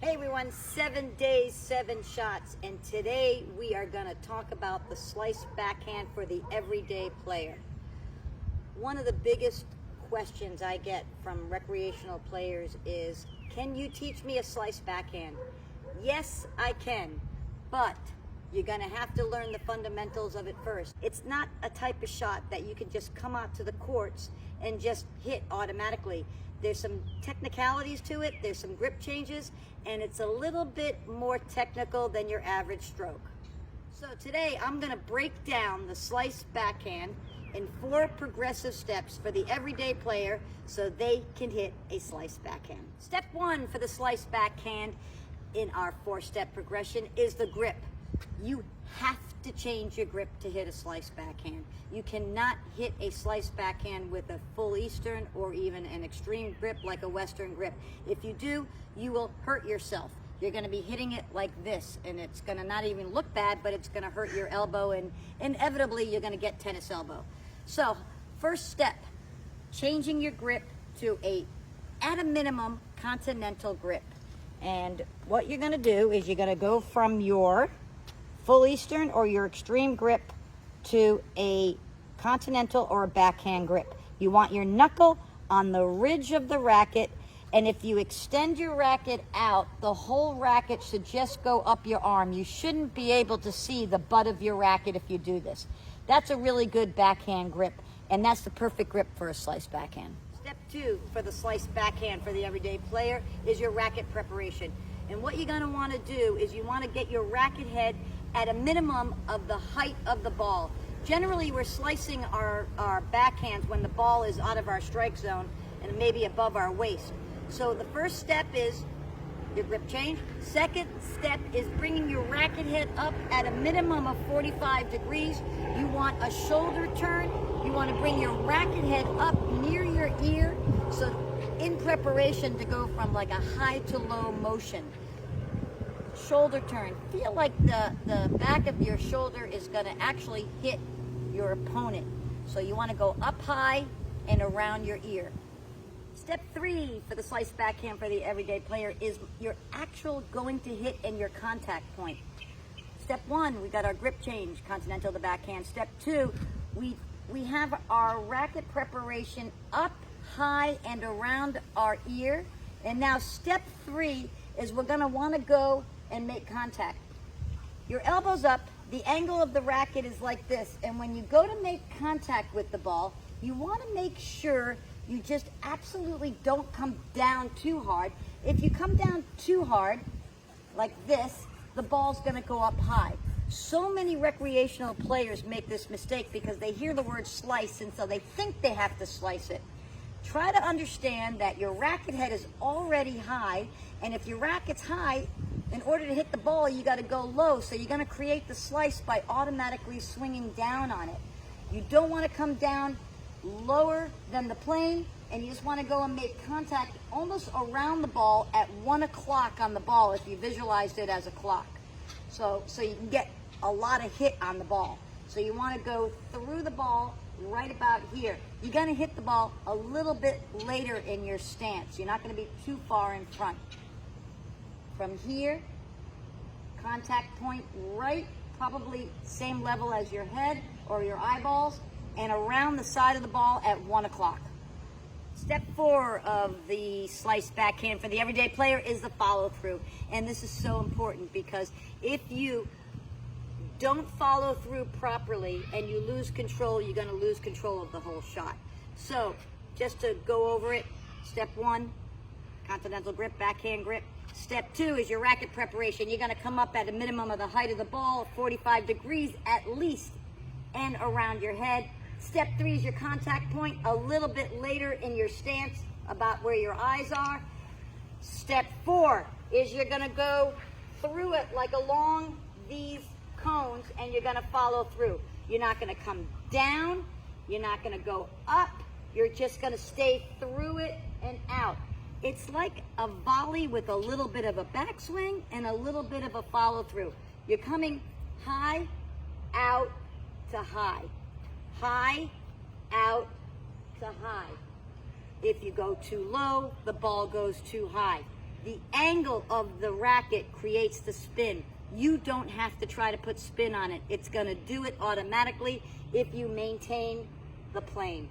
Hey everyone, 7 days, 7 shots, and today we are going to talk about the slice backhand for the everyday player. One of the biggest questions I get from recreational players is, can you teach me a slice backhand? Yes, I can, but you're going to have to learn the fundamentals of it first. It's not a type of shot that you can just come out to the courts and just hit automatically. There's some technicalities to it, there's some grip changes, and it's a little bit more technical than your average stroke. So today I'm going to break down the slice backhand in 4 progressive steps for the everyday player so they can hit a slice backhand. Step 1 for the slice backhand in our 4-step progression is the grip. You have to change your grip to hit a slice backhand. You cannot hit a slice backhand with a full Eastern or even an extreme grip like a Western grip. If you do, you will hurt yourself. You're going to be hitting it like this, and it's going to not even look bad, but it's going to hurt your elbow, and inevitably you're going to get tennis elbow. So, first step, changing your grip to at a minimum, Continental grip. And what you're going to do is you're going to go from your full Eastern or your extreme grip to a Continental or a backhand grip. You want your knuckle on the ridge of the racket, and if you extend your racket out, the whole racket should just go up your arm. You shouldn't be able to see the butt of your racket if you do this. That's a really good backhand grip, and that's the perfect grip for a slice backhand. Step 2 for the slice backhand for the everyday player is your racket preparation. And what you're going to want to do is you want to get your racket head at a minimum of the height of the ball. Generally, we're slicing our backhands when the ball is out of our strike zone and maybe above our waist. So the first step is your grip change. Second step is bringing your racket head up at a minimum of 45 degrees. You want a shoulder turn. You want to bring your racket head up near your ear, so in preparation to go from like a high to low motion. Shoulder turn. Feel like the back of your shoulder is going to actually hit your opponent. So you want to go up high and around your ear. Step 3 for the slice backhand for the everyday player is your actual going to hit and your contact point. Step 1, we got our grip change, Continental to backhand. Step 2, we have our racket preparation up high and around our ear. And now step 3 is we're going to want to go and make contact. Your elbow's up, the angle of the racket is like this, and when you go to make contact with the ball, you want to make sure you just absolutely don't come down too hard. If you come down too hard, like this, the ball's going to go up high. So many recreational players make this mistake because they hear the word slice, and so they think they have to slice it. Try to understand that your racket head is already high, and if your racket's high, in order to hit the ball, you got to go low. So you're going to create the slice by automatically swinging down on it. You don't want to come down lower than the plane, and you just want to go and make contact almost around the ball at 1 o'clock on the ball if you visualized it as a clock. So you can get a lot of hit on the ball. So you want to go through the ball right about here. You're going to hit the ball a little bit later in your stance. You're not going to be too far in front. From here, contact point right, probably same level as your head or your eyeballs, and around the side of the ball at 1 o'clock. Step 4 of the slice backhand for the everyday player is the follow through. And this is so important because if you don't follow through properly and you lose control, you're going to lose control of the whole shot. So just to go over it, step 1, Continental grip, backhand grip. Step 2 is your racket preparation. You're going to come up at a minimum of the height of the ball, 45 degrees at least, and around your head. Step 3 is your contact point, a little bit later in your stance, about where your eyes are. Step 4 is you're going to go through it like along these cones, and you're going to follow through. You're not going to come down. You're not going to go up. You're just going to stay through it and out. It's like a volley with a little bit of a backswing and a little bit of a follow through. You're coming high, out to high. High, out to high. If you go too low, the ball goes too high. The angle of the racket creates the spin. You don't have to try to put spin on it. It's going to do it automatically if you maintain the plane.